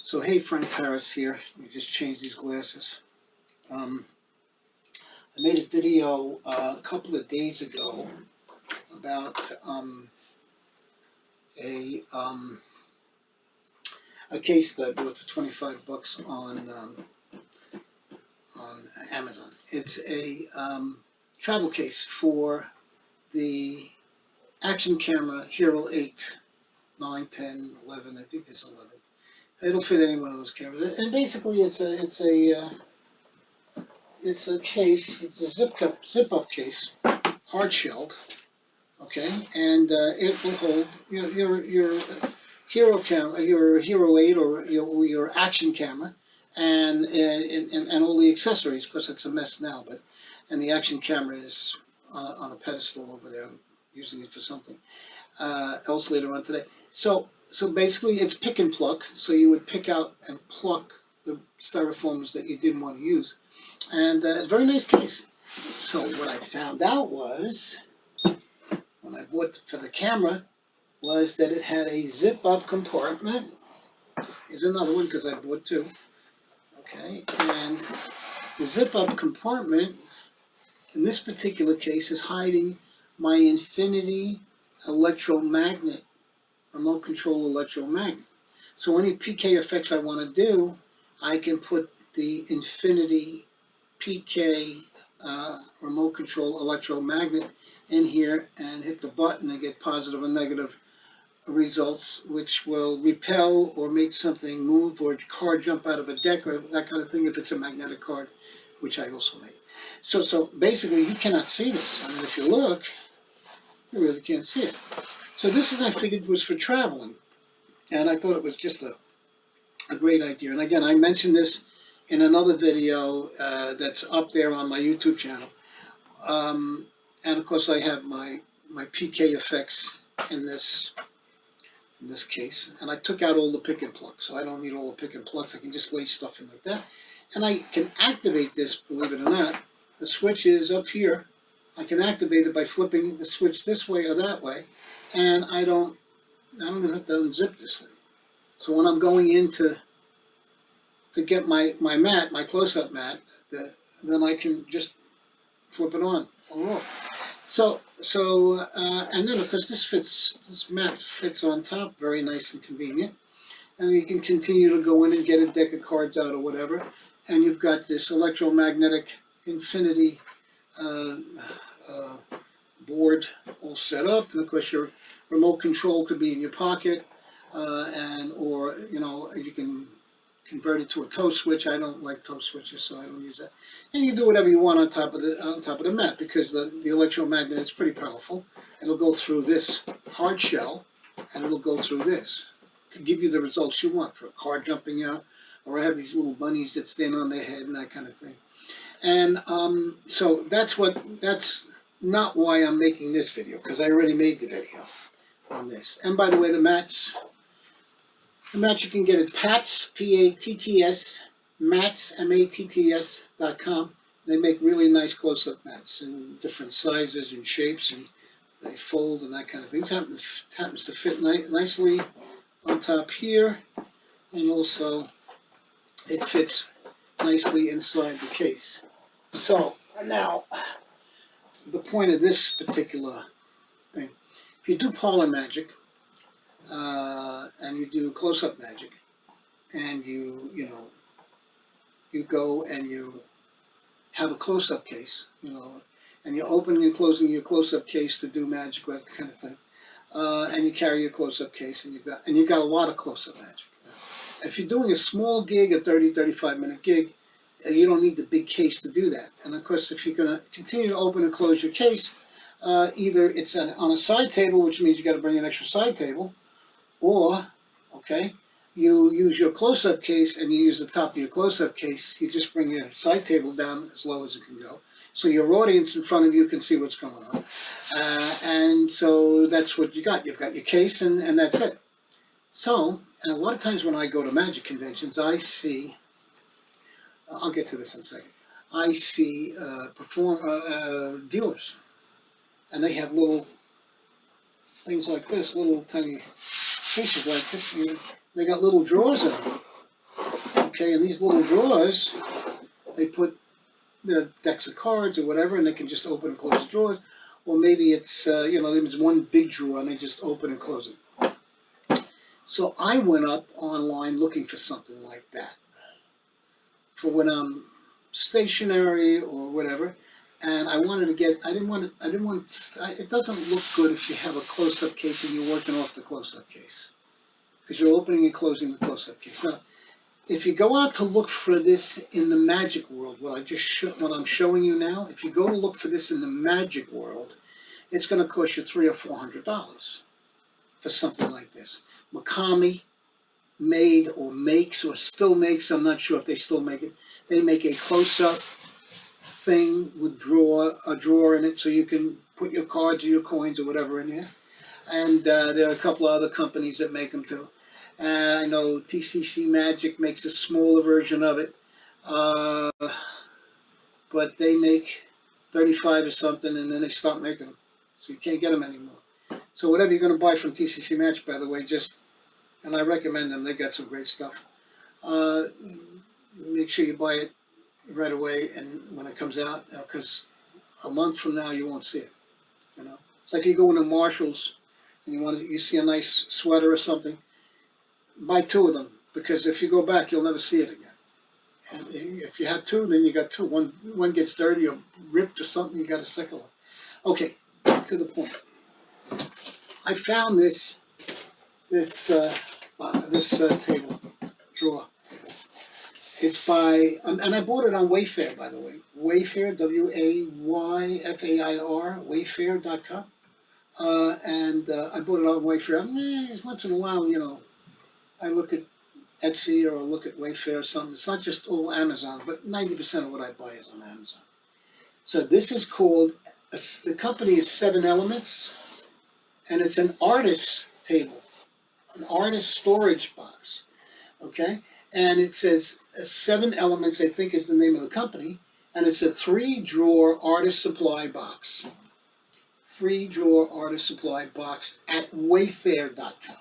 So hey, Frank Harris here. We just changed these glasses. I made a video a couple of days ago about a um, a case that I bought for $25 on Amazon. It's a travel case for the action camera Hero 8, 9, 10, 11. I think there's 11. It'll fit any one of those cameras. And basically, it's a case. It's a zip up case, hard shelled. Okay, and it will hold your Hero camera, your Hero 8 or your action camera, and all the accessories. Of course, it's a mess now, but and the action camera is on a pedestal over there. I'm using it for something else later on today. So basically, it's pick and pluck. So you would pick out and pluck the styrofoams that you didn't want to use, and it's a very nice case. So what I found out was, when I bought for the camera, was that it had a zip-up compartment. Here's another one because I bought two. Okay, and the zip-up compartment in this particular case is hiding my Infinity electromagnet, remote control electromagnet. So any PK effects I want to do, I can put the Infinity PK remote control electromagnet in here and hit the button and get positive or negative results, which will repel or make something move or a car jump out of a deck or that kind of thing if it's a magnetic card, which I also make. So basically, you cannot see this. I mean, if you look, you really can't see it. So this is, I figured, was for traveling, and I thought it was just a great idea. And again, I mentioned this in another video that's up there on my YouTube channel. And of course, I have my PK effects in this case, and I took out all the pick and pluck, so I don't need all the pick and plucks. I can just lay stuff in like that, and I can activate this. Believe it or not, the switch is up here. I can activate it by flipping the switch this way or that way, and I don't have to unzip this thing. So when I'm going in to get my mat, my close-up mat, then I can just flip it on or off. So and then of course this mat fits on top, very nice and convenient. And you can continue to go in and get a deck of cards out or whatever. And you've got this electromagnetic Infinity board all set up. And of course your remote control could be in your pocket, or you can convert it to a toe switch. I don't like toe switches, so I don't use that. And you do whatever you want on top of the mat, because the electromagnet is pretty powerful. It'll go through this hard shell, and it'll go through this to give you the results you want for a car jumping out, or I have these little bunnies that stand on their head and that kind of thing. And so that's not why I'm making this video, because I already made the video on this. And by the way, the mats you can get at Patts, P-A-T-T-S, mats, M-A-T-T-S.com. They make really nice close-up mats in different sizes and shapes, and they fold and that kind of thing. It happens to fit nicely on top here, and also it fits nicely inside the case. So now, the point of this particular thing, if you do parlor magic, and you do close-up magic, and you go and you have a close-up case, and you're opening and closing your close-up case to do magic, that kind of thing, and you carry your close-up case, and you've got a lot of close-up magic. If you're doing a small gig, a 35-minute gig, you don't need the big case to do that. And of course, if you're going to continue to open and close your case, either it's on a side table, which means you got to bring an extra side table, or, you use your close-up case and you use the top of your close-up case. You just bring your side table down as low as it can go, so your audience in front of you can see what's going on. And so that's what you got. You've got your case, and that's it. So, and a lot of times when I go to magic conventions, I see, I'll get to this in a second, I see dealers, and they have little things like this, little tiny pieces like this. They got little drawers in them. okay, in these little drawers, they put their decks of cards or whatever, and they can just open and close the drawers. Or maybe it's, there's one big drawer and they just open and close it. So I went up online looking for something like that for when I'm stationary or whatever. And I wanted to get, it doesn't look good if you have a close-up case and you're working off the close-up case. Because you're opening and closing the close-up case. Now, if you go out to look for this in the magic world, what I'm showing you now, if you go to look for this in the magic world, it's going to cost you $300 or $400 for something like this. Mikami made or makes or still makes, I'm not sure if they still make it, they make a close-up thing with a drawer in it so you can put your cards or your coins or whatever in there. And there are a couple of other companies that make them too. I know TCC Magic makes a smaller version of it, but they make 35 or something, and then they stop making them, so you can't get them anymore. So whatever you're going to buy from TCC Magic, by the way, and I recommend them. They got some great stuff. Make sure you buy it right away, and when it comes out, because a month from now you won't see it. It's like you go into Marshalls and you see a nice sweater or something. Buy 2 of them, because if you go back, you'll never see it again. And if you have 2, then you got 2. One gets dirty or ripped or something, you got a second one. Okay, to the point. I found this table drawer. It's by, and I bought it on Wayfair, by the way. Wayfair, Wayfair, Wayfair.com. And I bought it on Wayfair. Once in a while, I look at Etsy or I look at Wayfair or something. It's not just all Amazon, but 90% of what I buy is on Amazon. So this is called, the company is 7 Elements, and it's an artist table, an artist storage box, okay? And it says 7 Elements, I think is the name of the company, and it's a 3-drawer artist supply box. 3-drawer artist supply box at Wayfair.com.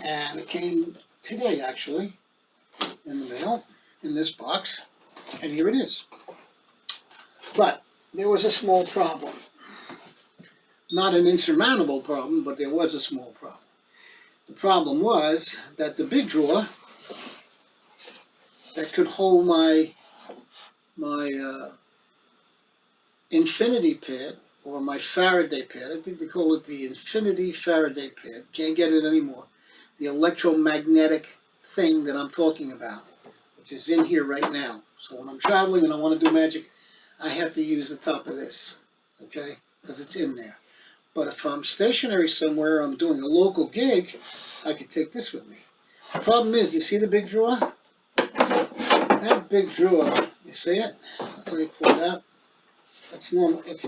And it came today, actually, in the mail, in this box, and here it is. But there was a small problem. Not an insurmountable problem, but there was a small problem. The problem was that the big drawer that could hold my infinity pad, or my Faraday pad, I think they call it the Infinity Faraday pad, can't get it anymore. The electromagnetic thing that I'm talking about, which is in here right now. So when I'm traveling and I want to do magic, I have to use the top of this, okay, because it's in there. But if I'm stationary somewhere, I'm doing a local gig, I could take this with me. The problem is, you see the big drawer? That big drawer, you see it? Let me pull it out. It's normal. It's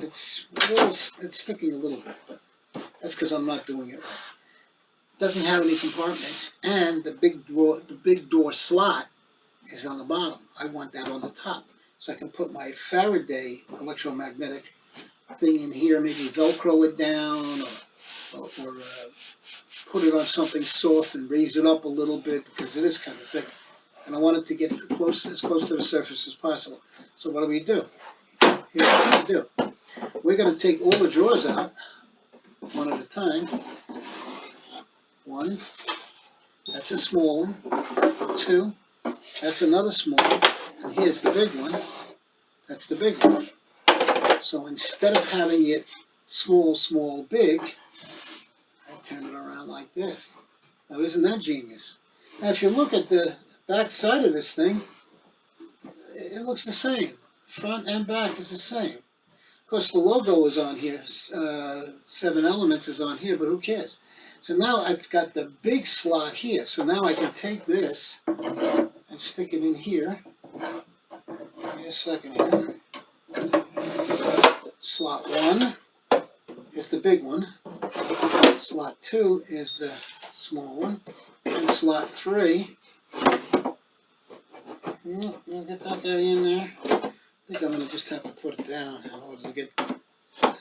sticking a little bit, but that's because I'm not doing it right. It doesn't have any compartments, and the big door slot is on the bottom. I want that on the top, so I can put my Faraday electromagnetic thing in here, maybe Velcro it down, or put it on something soft and raise it up a little bit, because it is kind of thick. And I want it to get as close to the surface as possible. So what do? Here's what we do. We're going to take all the drawers out, one at a time. 1, that's a small one. 2, that's another small one. And here's the big one. That's the big one. So instead of having it small, big, I turn it around like this. Now isn't that genius? Now if you look at the back side of this thing, it looks the same. Front and back is the same. Of course the logo is on here, 7 Elements is on here, but who cares? So now I've got the big slot here. So now I can take this and stick it in here. Give me a second here. Slot 1 is the big one. Slot 2 is the small one. And slot 3, I'll get that guy in there. I think I'm going to just have to put it down in order to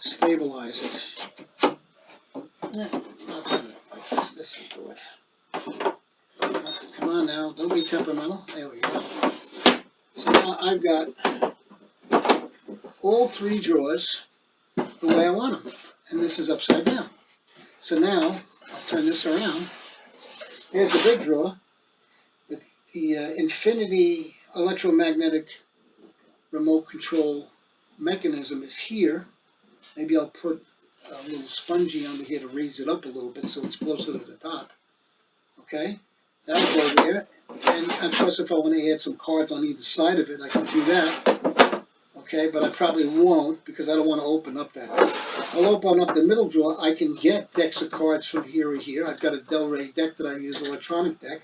stabilize it. Not like this will do it. Come on now, don't be temperamental. There we go. So now I've got all three drawers the way I want them. And this is upside down. So now, I'll turn this around. Here's the big drawer. The Infinity electromagnetic remote control mechanism is here. Maybe I'll put a little spongy under here to raise it up a little bit so it's closer to the top. Okay? That'll go there. And of course, if I want to add some cards on either side of it, I can do that. Okay, but I probably won't because I don't want to open up that. I'll open up the middle drawer. I can get decks of cards from here or here. I've got a Delray deck that I use, electronic deck.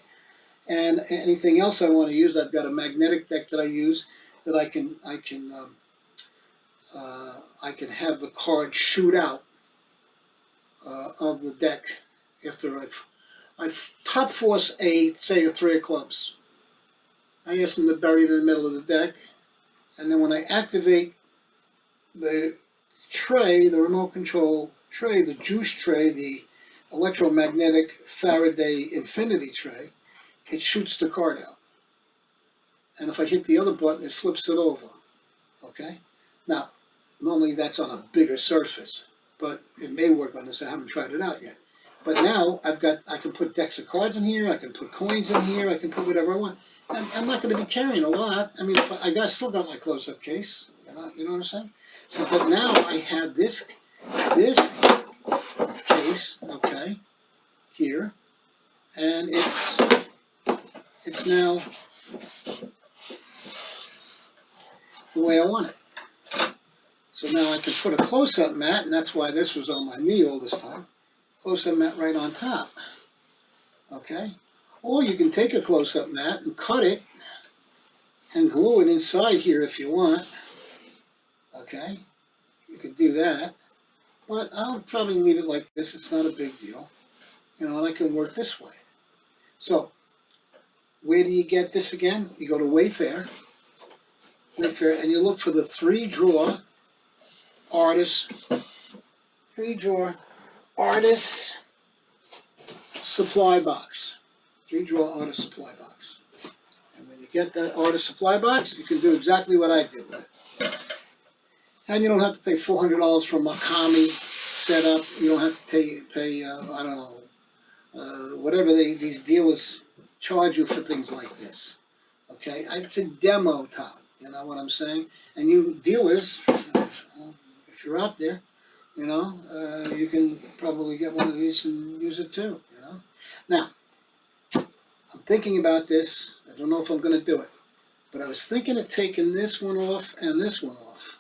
And anything else I want to use, I've got a magnetic deck that I use that I can have the card shoot out of the deck after I've top force say a three of clubs. I ask them to bury it in the middle of the deck, and then when I activate the tray, the remote control tray, the juice tray, the electromagnetic Faraday Infinity tray, it shoots the card out. And if I hit the other button, it flips it over. Okay? Now, normally that's on a bigger surface, but it may work on this. I haven't tried it out yet. But now I can put decks of cards in here, I can put coins in here, I can put whatever I want. I'm not going to be carrying a lot. I mean, still got my close-up case. You know what I'm saying? So, but now I have this case, okay, here, and it's now the way I want it. So now I can put a close-up mat, and that's why this was on my knee all this time. Close-up mat right on top, okay? Or you can take a close-up mat and cut it and glue it inside here if you want, okay? You could do that, but I'll probably leave it like this. It's not a big deal, you know, and I can work this way. So, where do you get this again? You go to Wayfair, and you look for the three-drawer artist supply box. Three-drawer artist supply box. And when you get that artist supply box, you can do exactly what I did with it. And you don't have to pay $400 for Makami setup. You don't have to pay I don't know, whatever these dealers charge you for things like this. Okay, it's a demo top. You know what I'm saying? And you dealers, if you're out there, you know, you can probably get one of these and use it too. You know. Now, I'm thinking about this. I don't know if I'm going to do it, but I was thinking of taking this one off and this one off.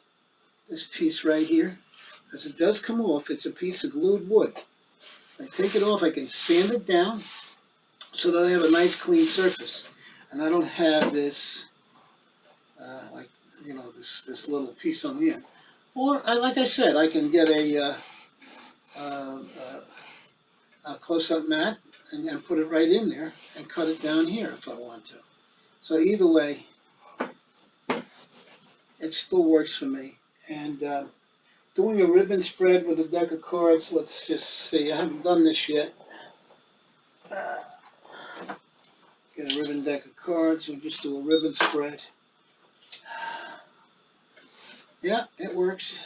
This piece right here, because it does come off. It's a piece of glued wood. If I take it off, I can sand it down so that I have a nice clean surface, and I don't have this, like, you know, this little piece on the end. Or, like I said, I can get a close-up mat and put it right in there and cut it down here if I want to. So either way, it still works for me. And doing a ribbon spread with a deck of cards, let's just see. I haven't done this yet. Get a ribbon deck of cards and just do a ribbon spread. Yeah, it works.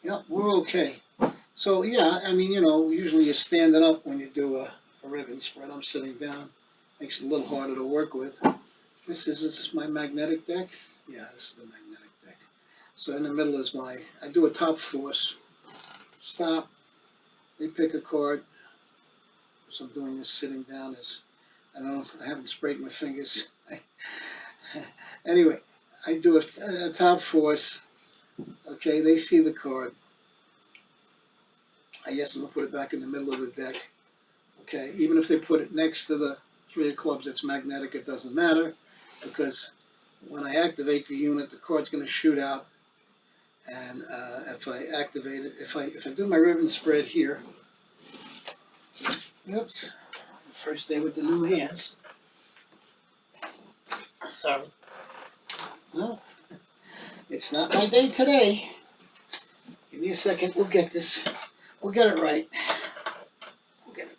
Yep, we're okay. So yeah, I mean, you know, usually you're standing up when you do a ribbon spread. I'm sitting down. Makes it a little harder to work with. This is my magnetic deck. Yeah, this is the magnetic deck. So in the middle is I do a top force. Stop. They pick a card. So I'm doing this sitting down. I haven't sprayed my fingers. Anyway, I do a top force. Okay, they see the card. I ask them to put it back in the middle of the deck. Okay, even if they put it next to the three of clubs, it's magnetic, it doesn't matter, because when I activate the unit, the card's going to shoot out. And if I activate it, if I do my ribbon spread here, oops, first day with the new hands. Sorry. Well, it's not my day today. Give me a second, we'll get this. We'll get it right. We'll get it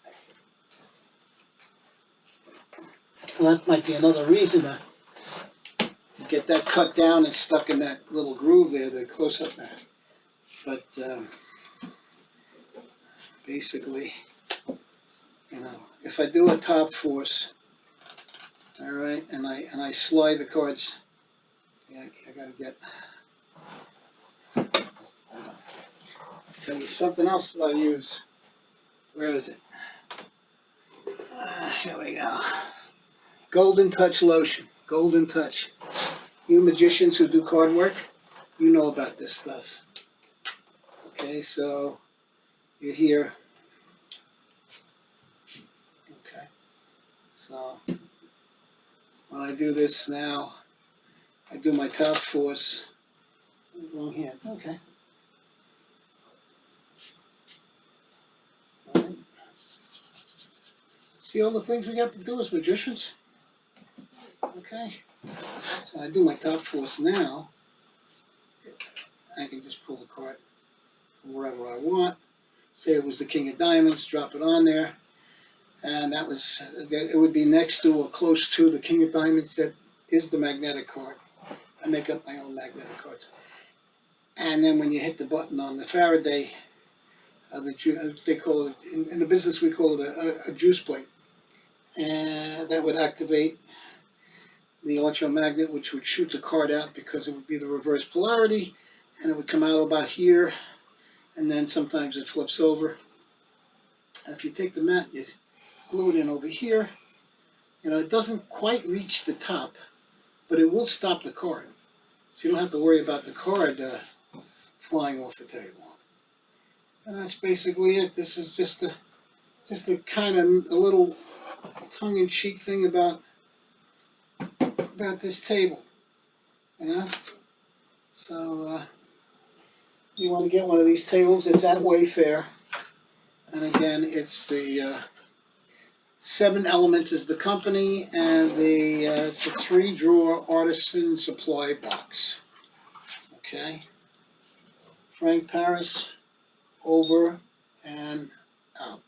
So that might be another reason to get that cut down and stuck in that little groove there, the close-up mat. But basically, you know, if I do a top force, all right, and I slide the cards, yeah, I gotta get. Hold on. Tell you something else that I use. Where is it? Here we go. Golden Touch lotion. Golden Touch. You magicians who do card work, you know about this stuff. Okay, so you're here. Okay, so when I do this now, I do my top force. Wrong hand. Okay. All right. See all the things we have to do as magicians? Okay. So I do my top force now. I can just pull the card from wherever I want. Say it was the King of Diamonds, drop it on there. And that was, it would be next to or close to the King of Diamonds that is the magnetic card. I make up my own magnetic cards. And then when you hit the button on the Faraday, they call it, in the business we call it a juice plate. And that would activate the electromagnet, which would shoot the card out because it would be the reverse polarity, and it would come out about here, and then sometimes it flips over. And if you take the mat, you glue it in over here. You know, it doesn't quite reach the top, but it will stop the card. So you don't have to worry about the card flying off the table. And that's basically it. This is just a kind of a little tongue-in-cheek thing about this table, you know. So you want to get one of these tables. It's at Wayfair, and again, it's the 7 Elements is the company, and it's a 3-drawer artisan supply box. Okay. Frank Paris, over and out.